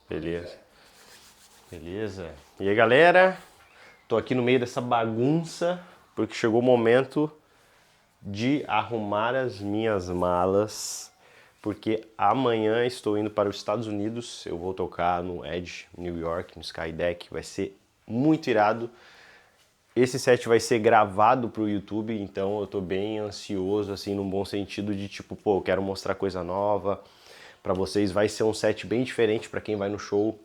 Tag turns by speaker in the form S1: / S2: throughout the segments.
S1: Beleza. Beleza. E aí, galera? Tô aqui no meio dessa bagunça porque chegou o momento de arrumar as minhas malas, porque amanhã estou indo para os Estados Unidos. Eu vou tocar no Edge, New York, no Skydeck. Vai ser muito irado. Esse set vai ser gravado pro YouTube, então eu tô bem ansioso, assim, num bom sentido de tipo, pô, eu quero mostrar coisa nova pra vocês. Vai ser um set bem diferente pra quem vai no show.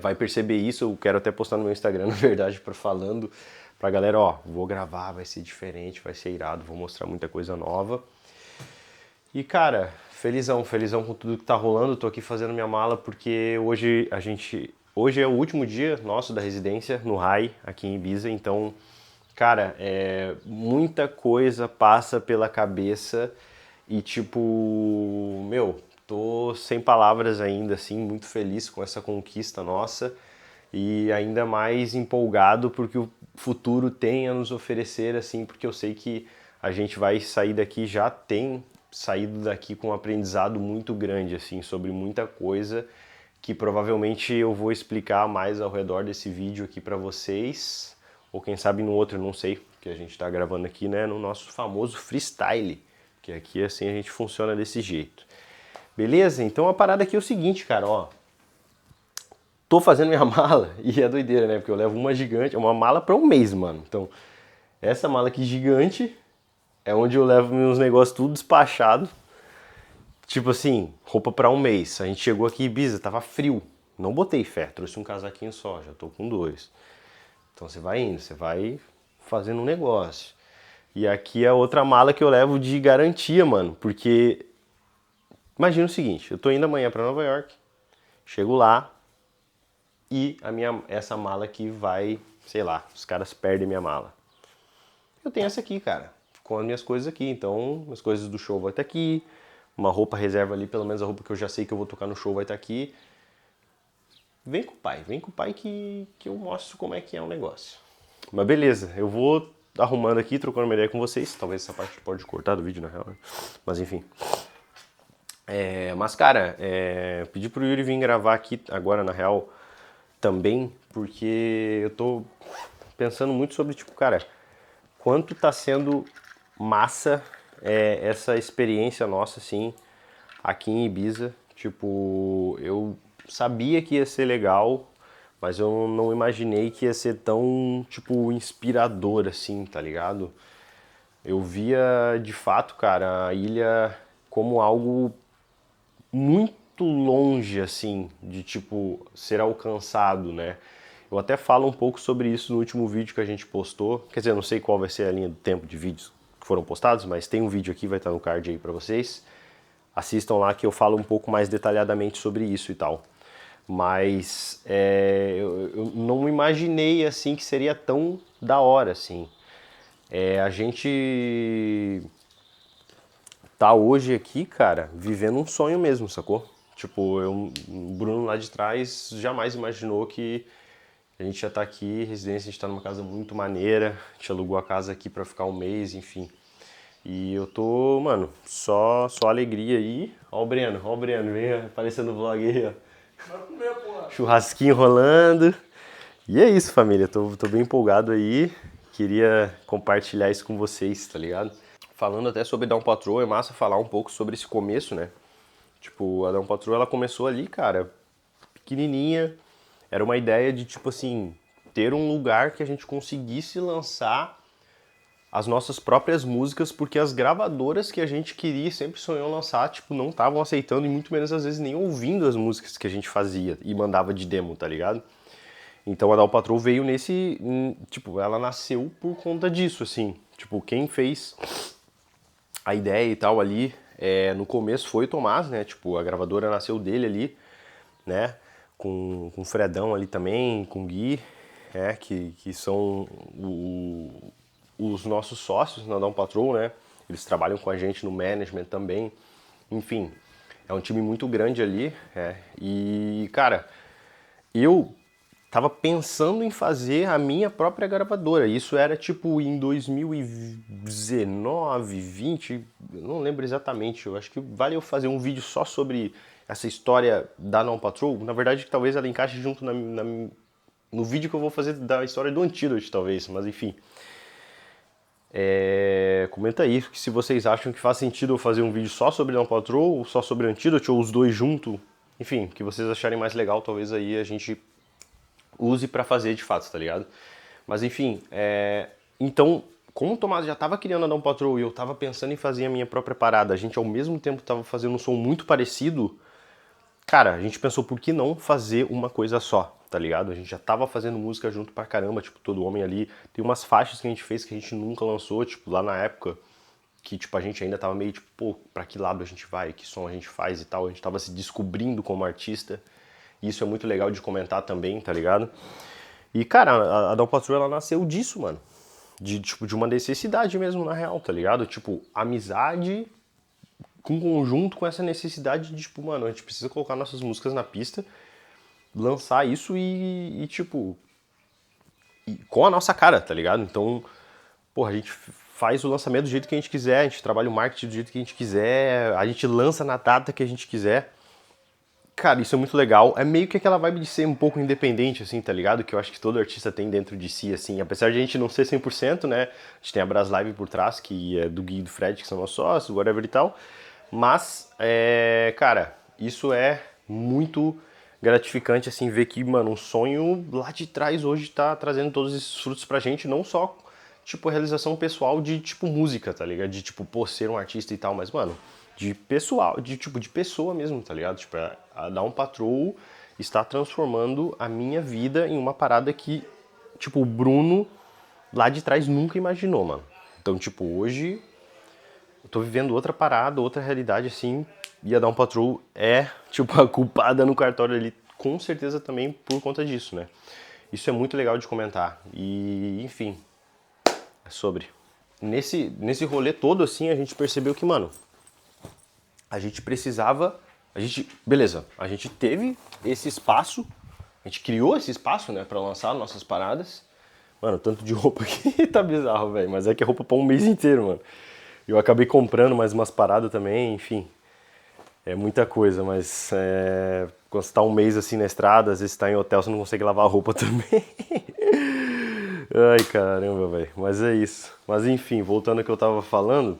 S1: Vai perceber isso, eu quero até postar no meu Instagram, na verdade, falando pra galera, ó, vou gravar, vai ser diferente, vai ser irado, vou mostrar muita coisa nova. E cara, felizão, felizão com tudo que tá rolando, tô aqui fazendo minha mala porque hoje é o último dia nosso da residência no Rai, aqui em Ibiza, então, cara, muita coisa passa pela cabeça e tipo, meu, tô sem palavras ainda, assim, muito feliz com essa conquista nossa e ainda mais empolgado porque o futuro tem a nos oferecer, assim, porque eu sei que a gente vai sair daqui, já tem saído daqui com um aprendizado muito grande, assim, sobre muita coisa que provavelmente eu vou explicar mais ao redor desse vídeo aqui pra vocês, ou quem sabe no outro, não sei, que a gente tá gravando aqui, né, no nosso famoso freestyle, que aqui assim a gente funciona desse jeito. Beleza? Então a parada aqui é o seguinte, cara, ó. Tô fazendo minha mala e é doideira, né? Porque eu levo uma gigante, uma mala pra um mês, mano. Então, essa mala aqui gigante é onde eu levo meus negócios tudo despachado. Tipo assim, roupa pra um mês. A gente chegou aqui em Ibiza, tava frio. Não botei fé, trouxe um casaquinho só, já tô com dois. Então você vai indo, você vai fazendo um negócio. E aqui é outra mala que eu levo de garantia, mano. Porque imagina o seguinte, eu tô indo amanhã pra Nova York, chego lá e essa mala aqui vai, sei lá, os caras perdem minha mala. Eu tenho essa aqui, cara, com as minhas coisas aqui. Então, as coisas do show vai estar aqui, uma roupa reserva ali, pelo menos a roupa que eu já sei que eu vou tocar no show vai estar aqui. Vem com o pai que eu mostro como é que é o negócio. Mas beleza, eu vou arrumando aqui, trocando uma ideia com vocês. Talvez essa parte pode cortar do vídeo, na real, né? Mas enfim. Mas cara, pedi pro Yuri vir gravar aqui agora, na real, também, porque eu tô pensando muito sobre, tipo, cara, quanto tá sendo massa essa experiência nossa, assim, aqui em Ibiza. Tipo, eu sabia que ia ser legal, mas eu não imaginei que ia ser tão, tipo, inspirador, assim, tá ligado? Eu via, de fato, cara, a ilha como algo muito longe, assim, de, tipo, ser alcançado, né? Eu até falo um pouco sobre isso no último vídeo que a gente postou. Quer dizer, eu não sei qual vai ser a linha do tempo de vídeos que foram postados, mas tem um vídeo aqui, vai estar no card aí pra vocês. Assistam lá que eu falo um pouco mais detalhadamente sobre isso e tal. Mas eu não imaginei assim que seria tão da hora assim. A gente tá hoje aqui, cara, vivendo um sonho mesmo, sacou? Tipo, o Bruno lá de trás jamais imaginou que a gente já tá aqui, residência, a gente tá numa casa muito maneira, a gente alugou a casa aqui pra ficar um mês, enfim. E eu tô, mano, só alegria aí. Ó o Breno, vem aparecendo no vlog aí, ó.
S2: Vai comer, porra.
S1: Churrasquinho rolando. E é isso, família, tô bem empolgado aí. Queria compartilhar isso com vocês, tá ligado? Falando até sobre Down Patrol, é massa falar um pouco sobre esse começo, né? Tipo, a Down Patrol, ela começou ali, cara, pequenininha. Era uma ideia de, tipo assim, ter um lugar que a gente conseguisse lançar as nossas próprias músicas, porque as gravadoras que a gente queria e sempre sonhou lançar, tipo, não estavam aceitando e muito menos às vezes nem ouvindo as músicas que a gente fazia e mandava de demo, tá ligado? Então a Down Patrol veio tipo, ela nasceu por conta disso, assim. Tipo, quem fez a ideia e tal ali, no começo foi o Tomás, né? Tipo, a gravadora nasceu dele ali, né? Com o Fredão ali também, com o Gui, que são os nossos sócios na Down Patrol, né? Eles trabalham com a gente no management também. Enfim, é um time muito grande ali. E, cara, eu tava pensando em fazer a minha própria gravadora. Isso era tipo em 2019, 20, eu não lembro exatamente. Eu acho que vale eu fazer um vídeo só sobre essa história da Dawn Patrol, na verdade, talvez ela encaixe junto no vídeo que eu vou fazer da história do Antidote, talvez, mas enfim. Comenta aí se vocês acham que faz sentido eu fazer um vídeo só sobre Dawn Patrol, ou só sobre Antidote, ou os dois junto. Enfim, o que vocês acharem mais legal, talvez aí a gente use pra fazer de fato, tá ligado? Mas enfim, então, como o Tomás já tava criando a Dawn Patrol e eu tava pensando em fazer a minha própria parada, a gente ao mesmo tempo tava fazendo um som muito parecido, cara, a gente pensou por que não fazer uma coisa só, tá ligado? A gente já tava fazendo música junto pra caramba, tipo, Todo Homem ali. Tem umas faixas que a gente fez que a gente nunca lançou, tipo, lá na época, que, tipo, a gente ainda tava meio, tipo, pô, pra que lado a gente vai, que som a gente faz e tal. A gente tava se descobrindo como artista. E isso é muito legal de comentar também, tá ligado? E, cara, a Dawn Patrol, ela nasceu disso, mano. Tipo, de uma necessidade mesmo, na real, tá ligado? Tipo, amizade com conjunto com essa necessidade de, tipo, mano, a gente precisa colocar nossas músicas na pista, lançar isso tipo, com a nossa cara, tá ligado? Então, porra, a gente faz o lançamento do jeito que a gente quiser, a gente trabalha o marketing do jeito que a gente quiser, a gente lança na data que a gente quiser. Cara, isso é muito legal. É meio que aquela vibe de ser um pouco independente, assim, tá ligado? Que eu acho que todo artista tem dentro de si, assim. Apesar de a gente não ser 100%, né? A gente tem a Brás Live por trás, que é do Gui e do Fred, que são nossos sócios, whatever e tal. Mas, cara, isso é muito gratificante, assim, ver que, mano, um sonho lá de trás hoje tá trazendo todos esses frutos pra gente, não só, tipo, realização pessoal de, tipo, música, tá ligado? De, tipo, pô, ser um artista e tal, mas, mano, de pessoal, de, tipo, de pessoa mesmo, tá ligado? Tipo, a Dawn Patrol está transformando a minha vida em uma parada que, tipo, o Bruno lá de trás nunca imaginou, mano. Então, tipo, hoje eu tô vivendo outra parada, outra realidade, assim, e a Dawn Patrol é, tipo, a culpada no cartório ali, com certeza também por conta disso, né? Isso é muito legal de comentar. E, enfim, é sobre. Nesse rolê todo, assim, a gente percebeu que, mano, a gente precisava. Beleza, a gente teve esse espaço, a gente criou esse espaço, né, pra lançar nossas paradas. Mano, tanto de roupa aqui tá bizarro, velho, mas é que é roupa pra um mês inteiro, mano. Eu acabei comprando mais umas paradas também, enfim. É muita coisa, mas quando você tá um mês assim na estrada, às vezes tá em hotel, você não consegue lavar a roupa também. Ai, caramba, velho. Mas é isso. Mas enfim, voltando ao que eu tava falando,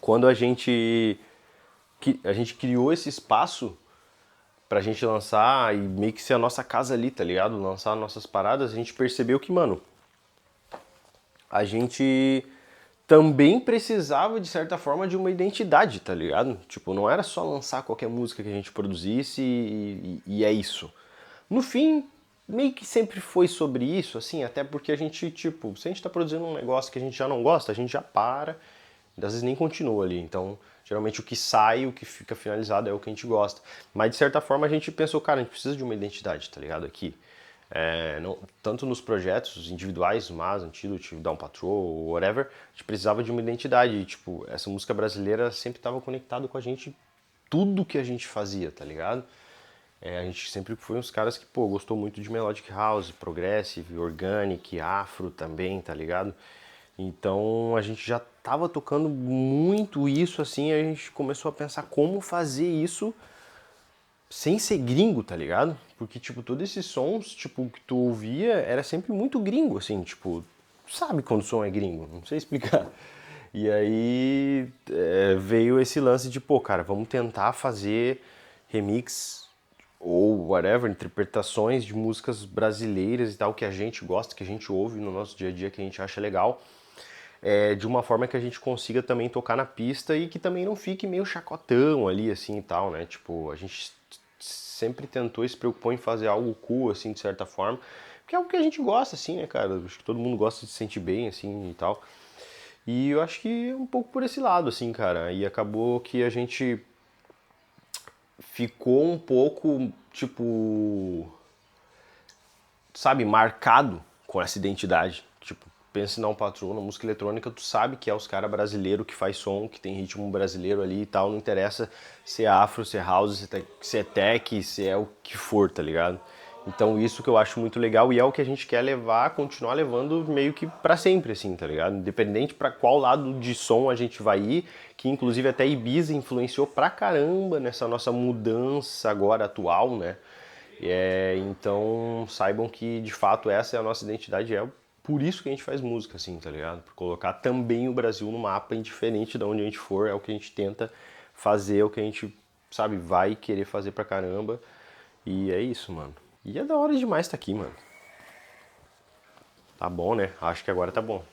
S1: quando a gente criou esse espaço pra gente lançar e meio que ser a nossa casa ali, tá ligado? Lançar nossas paradas, a gente percebeu que, mano, a gente também precisava, de certa forma, de uma identidade, tá ligado? Tipo, não era só lançar qualquer música que a gente produzisse e é isso. No fim, meio que sempre foi sobre isso, assim, até porque a gente, tipo, se a gente tá produzindo um negócio que a gente já não gosta, a gente já para, e às vezes nem continua ali. Então, geralmente o que sai, o que fica finalizado é o que a gente gosta. Mas, de certa forma, a gente pensou, cara, a gente precisa de uma identidade, tá ligado? Aqui. Tanto nos projetos individuais, mas Antidote, Dawn Patrol, whatever, a gente precisava de uma identidade. E, tipo, essa música brasileira sempre estava conectado com a gente, tudo que a gente fazia, tá ligado? A gente sempre foi uns caras que, pô, gostou muito de Melodic House, Progressive, Organic, Afro também, tá ligado? Então a gente já tava tocando muito isso, assim, a gente começou a pensar como fazer isso sem ser gringo, tá ligado? Porque, tipo, todos esses sons, tipo, que tu ouvia era sempre muito gringo, assim, tipo, tu sabe quando o som é gringo, não sei explicar. E aí veio esse lance de, pô, cara, vamos tentar fazer remix ou whatever, interpretações de músicas brasileiras e tal, que a gente gosta, que a gente ouve no nosso dia a dia, que a gente acha legal, de uma forma que a gente consiga também tocar na pista e que também não fique meio chacotão ali, assim, e tal, né? Tipo, a gente sempre tentou e se preocupou em fazer algo cool, assim, de certa forma, porque é algo que a gente gosta, assim, né, cara? Acho que todo mundo gosta de se sentir bem, assim, e tal. E eu acho que é um pouco por esse lado, assim, cara. E acabou que a gente ficou um pouco, tipo, sabe, marcado com essa identidade. Tipo, pensa em Dawn Patrol, na música eletrônica, tu sabe que é os caras brasileiros que faz som, que tem ritmo brasileiro ali e tal, não interessa se é afro, se é house, se é tech, se é o que for, tá ligado? Então isso que eu acho muito legal e é o que a gente quer levar, continuar levando meio que pra sempre, assim, tá ligado? Independente pra qual lado de som a gente vai ir, que inclusive até Ibiza influenciou pra caramba nessa nossa mudança agora atual, né? Então saibam que de fato essa é a nossa identidade, é por isso que a gente faz música, assim, tá ligado? Por colocar também o Brasil no mapa, indiferente de onde a gente for, é o que a gente tenta fazer, é o que a gente, sabe, vai querer fazer pra caramba. E é isso, mano. E é da hora demais estar aqui, mano. Tá bom, né? Acho que agora tá bom.